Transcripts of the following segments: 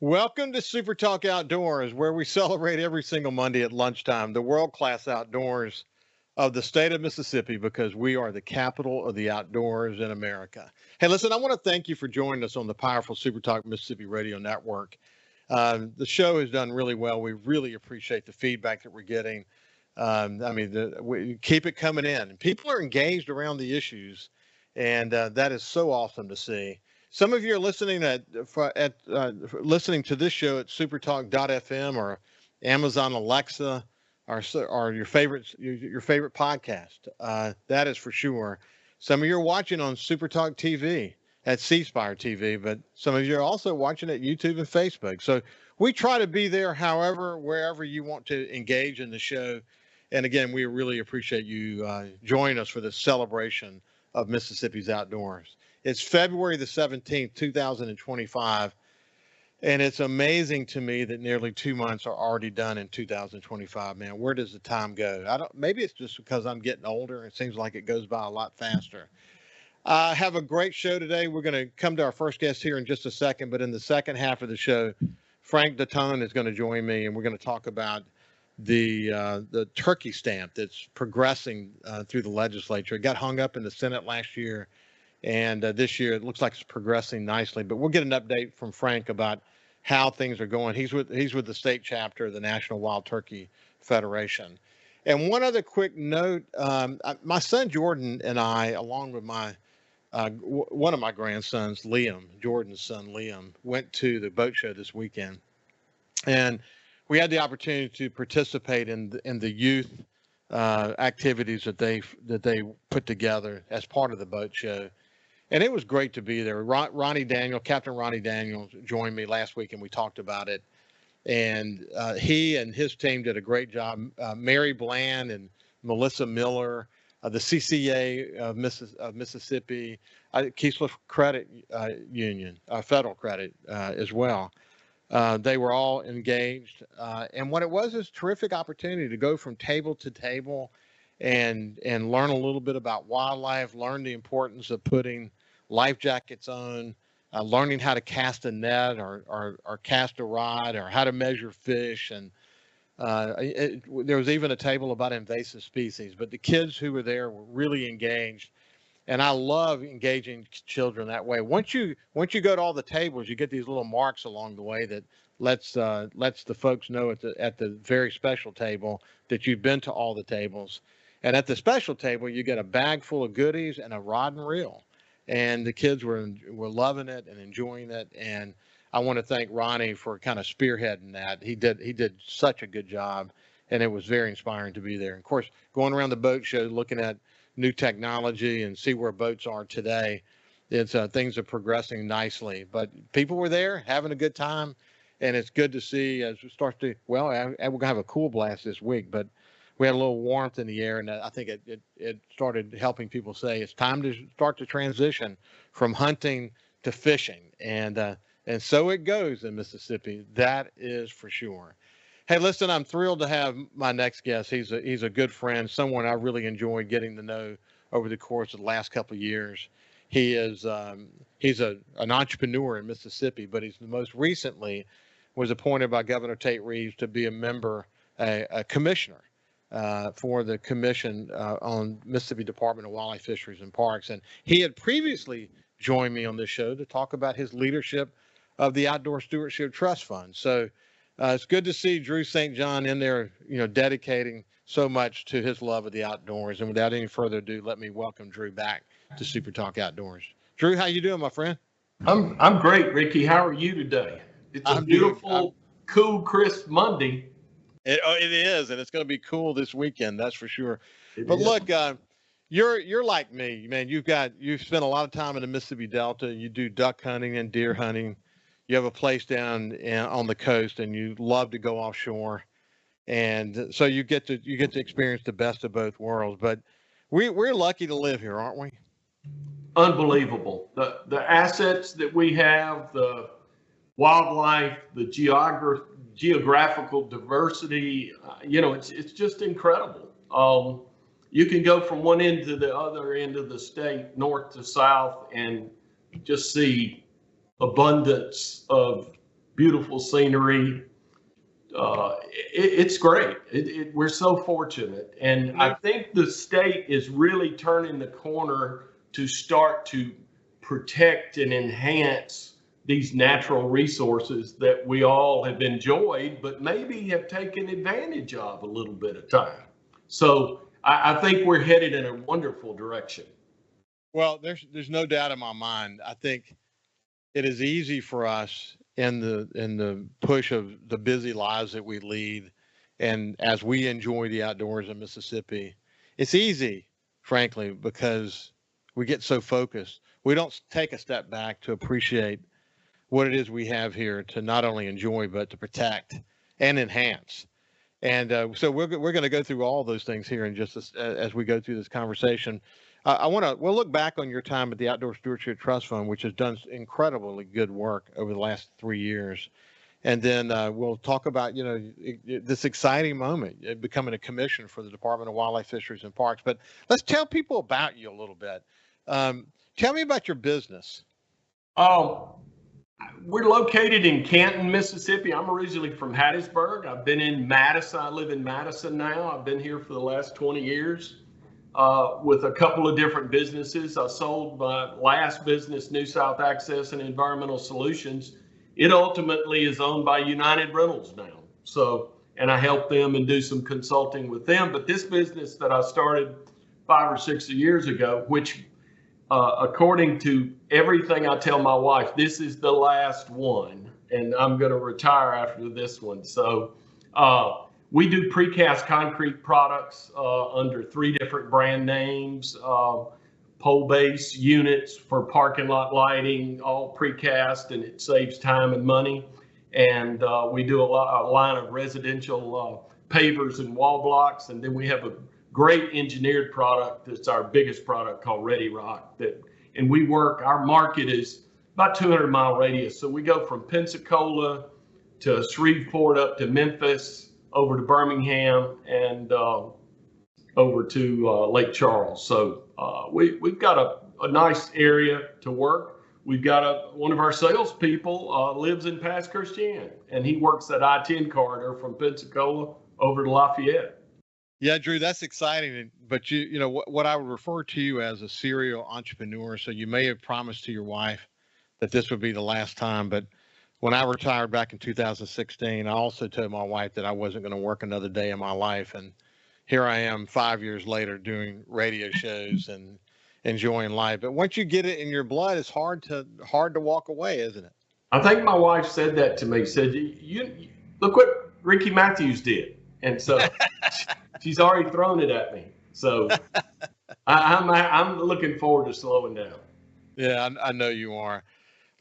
Welcome to Super Talk Outdoors, where we celebrate every single Monday at lunchtime the world class outdoors of the state of Mississippi because we are the capital of the outdoors in America. Hey, listen, I want to thank you for joining us on the powerful Super Talk Mississippi Radio Network. The show has done really well. We really appreciate the feedback that we're getting. We keep it coming in. People are engaged around the issues, and that is so awesome to see. Some of you are listening listening to this show at SuperTalk.fm or Amazon Alexa, or your favorite podcast. That is for sure. Some of you are watching on SuperTalk TV at C Spire TV, but some of you are also watching at YouTube and Facebook. So we try to be there, however, wherever you want to engage in the show. And again, we really appreciate you joining us for this celebration of Mississippi's outdoors. It's February the 17th, 2025. And it's amazing to me that nearly 2 months are already done in 2025, man. Where does the time go? Maybe it's just because I'm getting older. It seems like it goes by a lot faster. I have a great show today. We're going to come to our first guest here in just a second, but in the second half of the show, Frank Datone is going to join me, and we're going to talk about the turkey stamp that's progressing through the legislature. It got hung up in the Senate last year, and this year it looks like it's progressing nicely. But we'll get an update from Frank about how things are going. He's with the state chapter of the National Wild Turkey Federation. And one other quick note: my son Jordan and I, along with one of my grandsons, Liam, Jordan's son Liam, went to the boat show this weekend, and we had the opportunity to participate in the youth activities that they put together as part of the boat show. And it was great to be there. Captain Ronnie Daniels joined me last week, and we talked about it. And he and his team did a great job. Mary Bland and Melissa Miller, the CCA of Mississippi, Keesler Credit Union, Federal Credit as well. They were all engaged. And what it was is a terrific opportunity to go from table to table and learn a little bit about wildlife, learn the importance of putting life jackets on, learning how to cast a net or cast a rod, or how to measure fish. And there was even a table about invasive species. But the kids who were there were really engaged. And I love engaging children that way. Once you go to all the tables, you get these little marks along the way that lets the folks know at the very special table that you've been to all the tables. And at the special table, you get a bag full of goodies and a rod and reel. And the kids were loving it and enjoying it. And I want to thank Ronnie for kind of spearheading that. He did such a good job, and it was very inspiring to be there. And of course, going around the boat show, looking at new technology and see where boats are today, it's things are progressing nicely. But people were there having a good time, and it's good to see as we start to. Well, we're gonna have a cool blast this week, but we had a little warmth in the air, and I think it started helping people say it's time to start to transition from hunting to fishing, and so it goes in Mississippi. That is for sure. Hey, listen, I'm thrilled to have my next guest. He's a good friend, someone I really enjoyed getting to know over the course of the last couple of years. He's an entrepreneur in Mississippi, but he's most recently was appointed by Governor Tate Reeves to be a commissioner for the commission on Mississippi Department of Wildlife, Fisheries, and Parks. And he had previously joined me on this show to talk about his leadership of the Outdoor Stewardship Trust Fund. So it's good to see Drew St. John in there, dedicating so much to his love of the outdoors. And without any further ado, let me welcome Drew back to Super Talk Outdoors. Drew, how you doing, my friend? I'm great, Ricky. How are you today? It's a beautiful, cool, crisp Monday. It is, and it's going to be cool this weekend, that's for sure. But look, you're like me, man. You've spent a lot of time in the Mississippi Delta. You do duck hunting and deer hunting. You have a place down on the coast, and you love to go offshore, and so you get to experience the best of both worlds. But we're lucky to live here, aren't we? Unbelievable. The assets that we have, the wildlife, the geographical diversity, it's just incredible. You can go from one end to the other end of the state, north to south, and just see abundance of beautiful scenery. It's great. We're so fortunate. And I think the state is really turning the corner to start to protect and enhance these natural resources that we all have enjoyed, but maybe have taken advantage of a little bit of time. So I think we're headed in a wonderful direction. Well, there's no doubt in my mind. I think it is easy for us in the push of the busy lives that we lead, and as we enjoy the outdoors in Mississippi, it's easy, frankly, because we get so focused. We don't take a step back to appreciate what it is we have here to not only enjoy but to protect and enhance. And so we're going to go through all those things here in just as we go through this conversation. We'll look back on your time at the Outdoor Stewardship Trust Fund, which has done incredibly good work over the last 3 years. And then we'll talk about, this exciting moment, becoming a commissioner for the Department of Wildlife, Fisheries, and Parks. But let's tell people about you a little bit. Tell me about your business. We're located in Canton, Mississippi. I'm originally from Hattiesburg. I've been in Madison. I live in Madison now. I've been here for the last 20 years with a couple of different businesses. I sold my last business, New South Access and Environmental Solutions. It ultimately is owned by United Rentals now. So, and I help them and do some consulting with them. But this business that I started 5 or 6 years ago, which according to everything I tell my wife, this is the last one, and I'm going to retire after this one. So we do precast concrete products under 3 different brand names, pole base units for parking lot lighting, all precast, and it saves time and money. And we do a line of residential pavers and wall blocks, and then we have a great engineered product that's our biggest product called Ready Rock. And we work, our market is about 200-mile radius. So we go from Pensacola to Shreveport up to Memphis, over to Birmingham, and over to Lake Charles. So we've got a nice area to work. We've got one of our salespeople lives in Pass Christian, and he works that I-10 corridor from Pensacola over to Lafayette. Yeah, Drew, that's exciting. But what I would refer to you as a serial entrepreneur. So you may have promised to your wife that this would be the last time. But when I retired back in 2016, I also told my wife that I wasn't going to work another day in my life. And here I am 5 years later doing radio shows and enjoying life. But once you get it in your blood, it's hard to walk away, isn't it? I think my wife said that to me. Said, "You look what Ricky Matthews did," and so. She's already thrown it at me, so I'm looking forward to slowing down. Yeah, I know you are.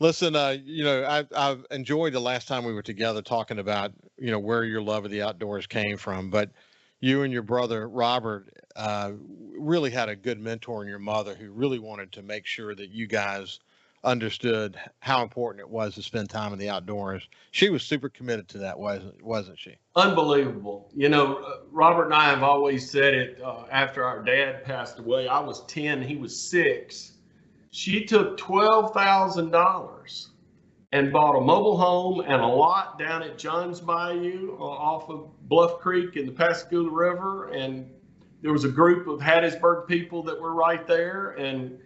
Listen, I've enjoyed the last time we were together talking about where your love of the outdoors came from. But you and your brother Robert really had a good mentor in your mother who really wanted to make sure that you guys understood how important it was to spend time in the outdoors. She was super committed to that, wasn't she? Unbelievable. Robert and I have always said it after our dad passed away. I was 10, he was 6. She took $12,000 and bought a mobile home and a lot down at John's Bayou off of Bluff Creek in the Pascagoula River. And there was a group of Hattiesburg people that were right there, and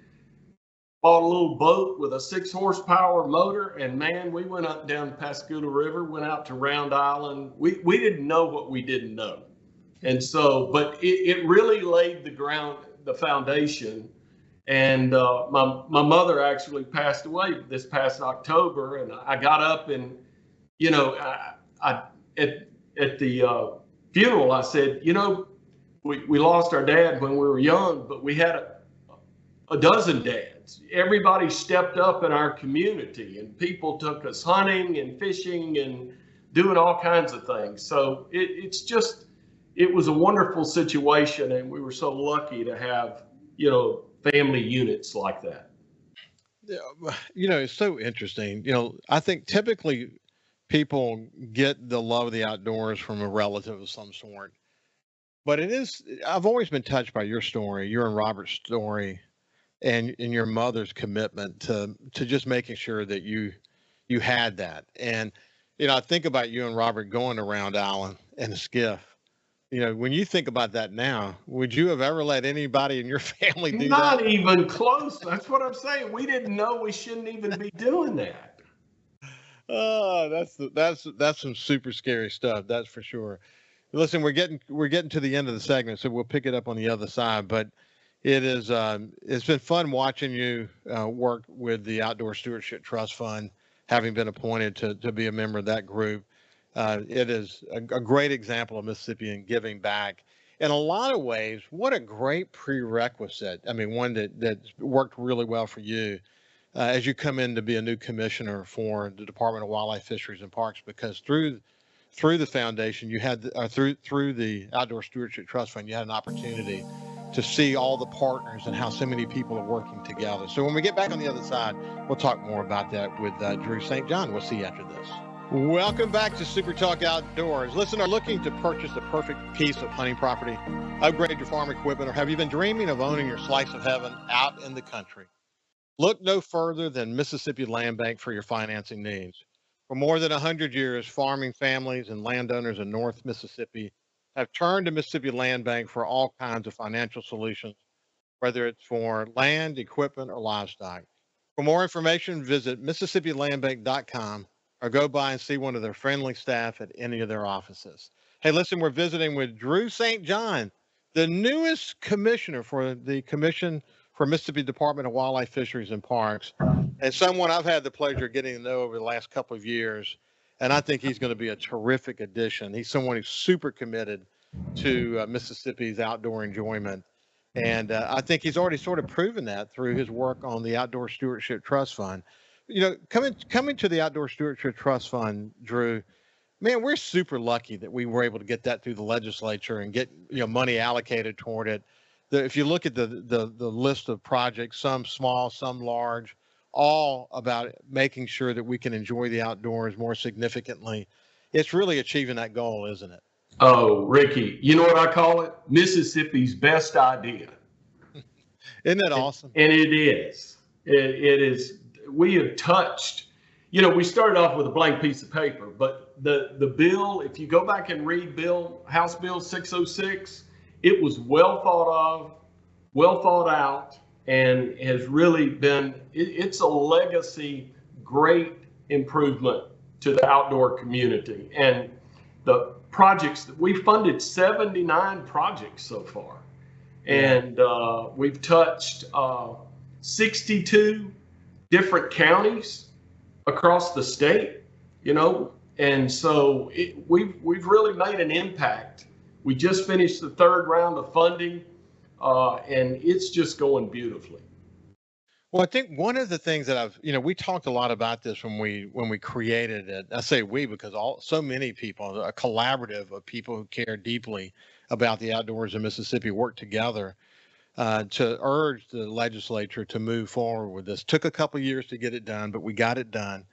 bought a little boat with a 6-horsepower motor, and man, we went up down the Pascagoula River, went out to Round Island. We didn't know what we didn't know. And so, but it really laid the foundation. And my mother actually passed away this past October, and I got up and, at the funeral, I said, we lost our dad when we were young, but we had a dozen dads. Everybody stepped up in our community, and people took us hunting and fishing and doing all kinds of things. So it was a wonderful situation, and we were so lucky to have, family units like that. Yeah, it's so interesting. I think typically people get the love of the outdoors from a relative of some sort, but I've always been touched by your story, your and Robert's story, and your mother's commitment to just making sure that you had that. And I think about you and Robert going around Island in a skiff. When you think about that now, would you have ever let anybody in your family do that? Not even close. That's what I'm saying. We didn't know we shouldn't even be doing that. Oh, that's some super scary stuff. That's for sure. Listen, we're getting to the end of the segment, so we'll pick it up on the other side. But it's been fun watching you work with the Outdoor Stewardship Trust Fund, having been appointed to be a member of that group. It is a great example of Mississippian giving back. In a lot of ways, what a great prerequisite. I mean, one that worked really well for you as you come in to be a new commissioner for the Department of Wildlife, Fisheries, and Parks, because through the foundation, you had through the Outdoor Stewardship Trust Fund, you had an opportunity to see all the partners and how so many people are working together. So when we get back on the other side, we'll talk more about that with Drew St. John. We'll see you after this. Welcome back to Super Talk Outdoors. Listen, are looking to purchase the perfect piece of hunting property, upgrade your farm equipment, or have you been dreaming of owning your slice of heaven out in the country? Look no further than Mississippi Land Bank for your financing needs. For more than 100 years, farming families and landowners in North Mississippi have turned to Mississippi Land Bank for all kinds of financial solutions, whether it's for land, equipment, or livestock. For more information, visit MississippiLandBank.com or go by and see one of their friendly staff at any of their offices. Hey, listen, we're visiting with Drew St. John, the newest commissioner for the Commission for Mississippi Department of Wildlife, Fisheries, and Parks, and someone I've had the pleasure of getting to know over the last couple of years. And I think he's going to be a terrific addition. He's someone who's super committed to Mississippi's outdoor enjoyment. And I think he's already sort of proven that through his work on the Outdoor Stewardship Trust Fund. Coming to the Outdoor Stewardship Trust Fund, Drew, man, we're super lucky that we were able to get that through the legislature and get money allocated toward it. If you look at the list of projects, some small, some large, all about making sure that we can enjoy the outdoors more significantly, it's really achieving that goal, isn't it? Oh, Ricky, you know what I call it? Mississippi's best idea. Isn't that awesome? And it is. It is. We have touched, we started off with a blank piece of paper, but the bill, if you go back and read House Bill 606, it was well thought of, well thought out, and has really been, it's a legacy, great improvement to the outdoor community. And the projects that we funded 79 projects so far. And we've touched 62 different counties across the state, and so we've really made an impact. We just finished the third round of funding, and it's just going beautifully. Well, I think one of the things that we talked a lot about this when we created it. I say we because so many people, a collaborative of people who care deeply about the outdoors in Mississippi, work together to urge the legislature to move forward with this. Took a couple of years to get it done, but we got it done.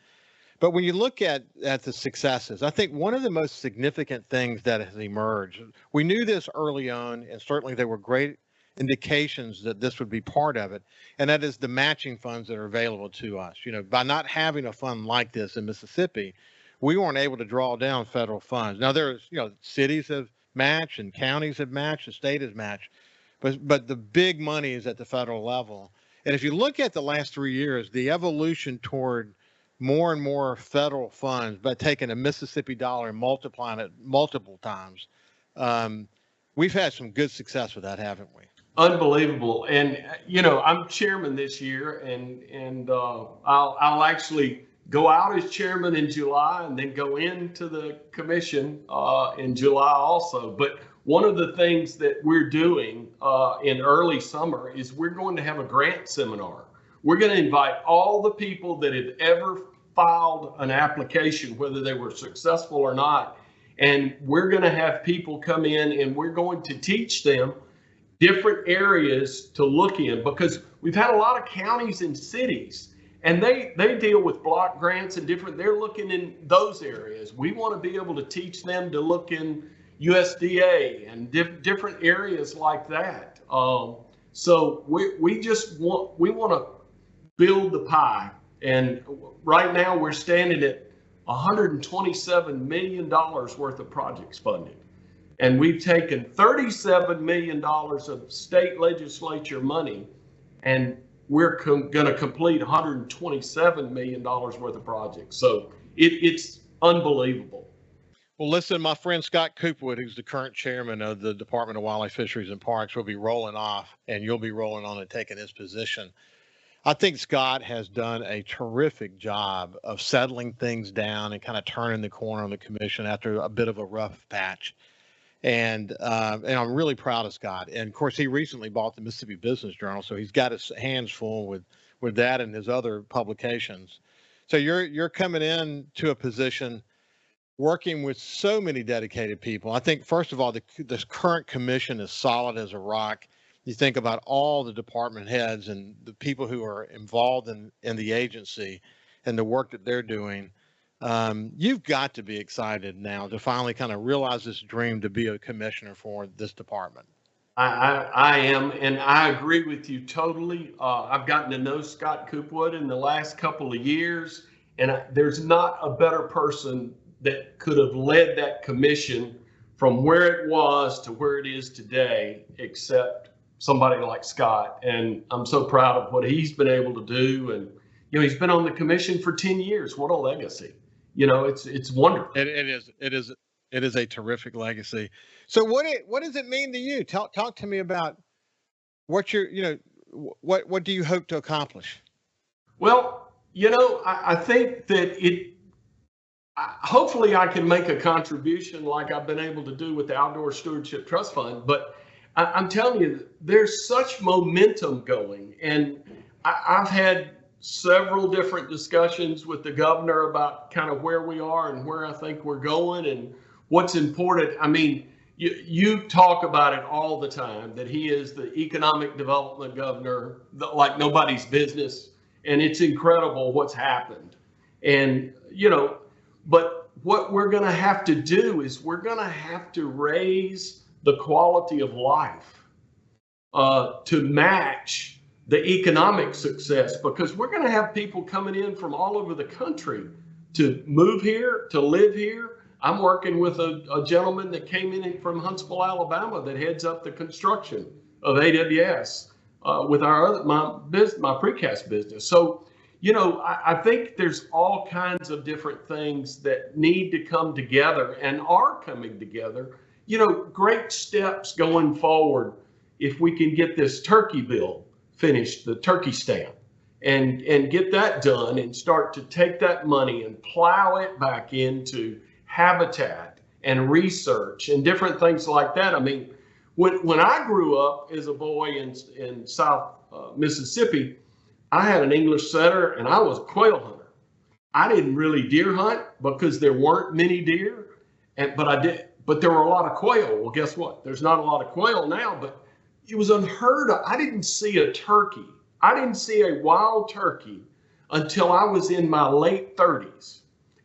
But when you look at the successes, I think one of the most significant things that has emerged, we knew this early on, and certainly there were great indications that this would be part of it, and that is the matching funds that are available to us. By not having a fund like this in Mississippi, we weren't able to draw down federal funds. Now there's, cities have matched and counties have matched, the state has matched, but the big money is at the federal level. And if you look at the last 3 years, the evolution toward more and more federal funds, by taking a Mississippi dollar and multiplying it multiple times, we've had some good success with that, haven't we? Unbelievable. And, I'm chairman this year, and I'll actually go out as chairman in July and then go into the commission in July also. But one of the things that we're doing in early summer is we're going to have a grant seminar. We're going to invite all the people that have ever filed an application, whether they were successful or not, and we're going to have people come in and we're going to teach them different areas to look in, because we've had a lot of counties and cities, and they deal with block grants and they're looking in those areas. We want to be able to teach them to look in USDA and different areas like that. So we want to build the pie, and right now we're standing at $127 million worth of projects funded. And we've taken $37 million of state legislature money, and we're going to complete $127 million worth of projects. So it's unbelievable. Well, listen, my friend Scott Coopwood, who's the current chairman of the Department of Wildlife, Fisheries, and Parks, will be rolling off, and you'll be rolling on and taking his position. I think Scott has done a terrific job of settling things down and kind of turning the corner on the commission after a bit of a rough patch. And I'm really proud of Scott. And of course, he recently bought the Mississippi Business Journal, so he's got his hands full with that and his other publications. So you're coming in to a position working with so many dedicated people. I think first of all, this current commission is solid as a rock. You think about all the department heads and the people who are involved in the agency and the work that they're doing. You've got to be excited now to finally kind of realize this dream to be a commissioner for this department. I am, and I agree with you totally. I've gotten to know Scott Coopwood in the last couple of years, and there's not a better person that could have led that commission from where it was to where it is today, except somebody like Scott. And I'm so proud of what he's been able to do. And, he's been on the commission for 10 years. What a legacy. It's wonderful. It is a terrific legacy. So what does it mean to you? Talk to me about what what do you hope to accomplish? Well, I think that hopefully I can make a contribution like I've been able to do with the Outdoor Stewardship Trust Fund. But I'm telling you, there's such momentum going, and I've had several different discussions with the governor about kind of where we are and where I think we're going and what's important. I mean, you talk about it all the time, that he is the economic development governor like nobody's business. And it's incredible what's happened. And, but what we're going to have to do is we're going to have to raise the quality of life to match the economic success, because we're going to have people coming in from all over the country to move here, to live here. I'm working with a gentleman that came in from Huntsville, Alabama, that heads up the construction of AWS with my precast business. So, I think there's all kinds of different things that need to come together and are coming together. Great steps going forward if we can get this turkey bill finished, the turkey stamp, and get that done and start to take that money and plow it back into habitat and research and different things like that. I mean, when I grew up as a boy in South Mississippi, I had an English setter and I was a quail hunter. I didn't really deer hunt because there weren't many deer, but there were a lot of quail. Well, guess what? There's not a lot of quail now, but it was unheard of. I didn't see a turkey. I didn't see a wild turkey until I was in my late 30s.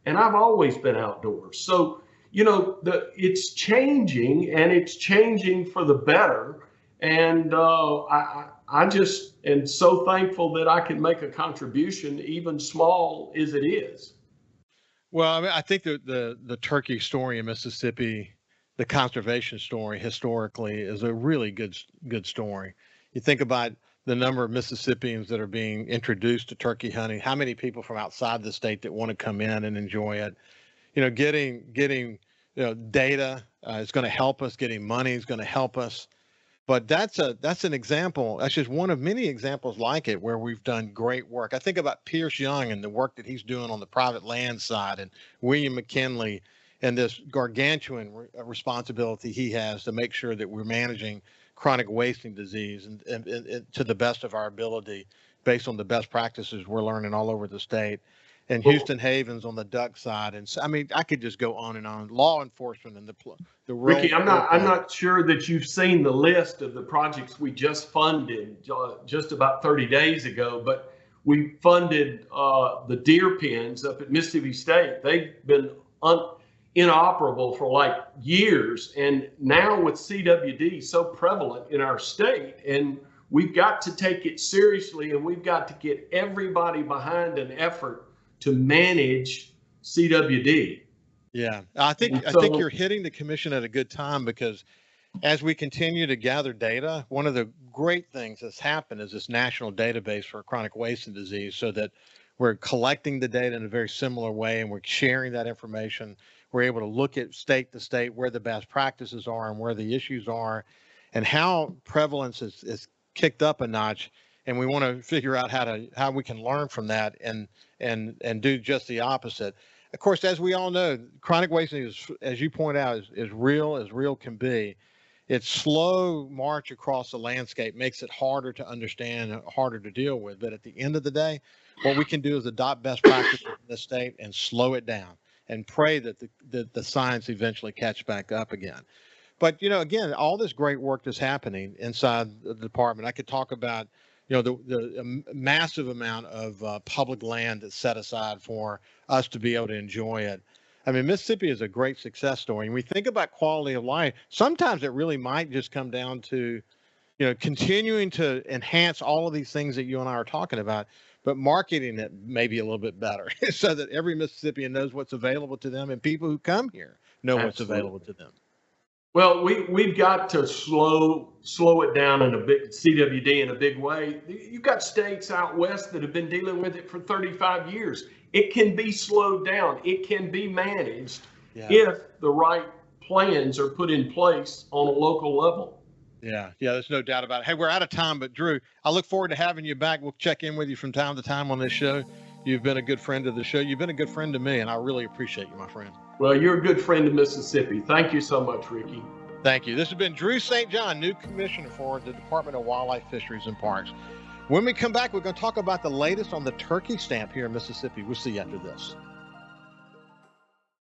And I've always been outdoors. So, it's changing, and it's changing for the better. And I just am so thankful that I can make a contribution, even small as it is. Well, I mean, I think the turkey story in Mississippi, the conservation story historically, is a really good story. You think about the number of Mississippians that are being introduced to turkey hunting, how many people from outside the state that want to come in and enjoy it. Getting data is going to help us. Getting money is going to help us. But that's an example. That's just one of many examples like it where we've done great work. I think about Pierce Young and the work that he's doing on the private land side, and William McKinley and this gargantuan responsibility he has to make sure that we're managing chronic wasting disease and to the best of our ability based on the best practices we're learning all over the state. And Houston Havens on the duck side. And so, I mean, I could just go on and on. Law enforcement and the Ricky, I'm not sure that you've seen the list of the projects we just funded just about 30 days ago, but we funded the deer pens up at Mississippi State. They've been inoperable for like years, and now with CWD so prevalent in our state, and we've got to take it seriously, and we've got to get everybody behind an effort to manage CWD. Yeah, I think So you're hitting the commission at a good time, because as we continue to gather data, one of the great things that's happened is this national database for chronic wasting disease, so that we're collecting the data in a very similar way and we're sharing that information. We're able to look at state to state where the best practices are and where the issues are and how prevalence is kicked up a notch. And we want to figure out how we can learn from that and do just the opposite. Of course, as we all know, chronic wasting is, as you point out, is real as real can be. Its slow march across the landscape makes it harder to understand and harder to deal with. But at the end of the day, what we can do is adopt best practices in this state and slow it down and pray that the science eventually catch back up again. But, again, all this great work that's happening inside the department, I could talk about, the massive amount of public land that's set aside for us to be able to enjoy it. I mean, Mississippi is a great success story. And we think about quality of life. Sometimes it really might just come down to, continuing to enhance all of these things that you and I are talking about, but marketing it maybe a little bit better so that every Mississippian knows what's available to them and people who come here know what's available to them. Well, we've got to slow it down in a big CWD in a big way. You've got states out west that have been dealing with it for 35 years. It can be slowed down. It can be managed if the right plans are put in place on a local level. Yeah, there's no doubt about it. Hey, we're out of time, but Drew, I look forward to having you back. We'll check in with you from time to time on this show. You've been a good friend of the show. You've been a good friend to me, and I really appreciate you, my friend. Well, you're a good friend of Mississippi. Thank you so much, Ricky. Thank you. This has been Drew St. John, new commissioner for the Department of Wildlife, Fisheries, and Parks. When we come back, we're going to talk about the latest on the turkey stamp here in Mississippi. We'll see you after this.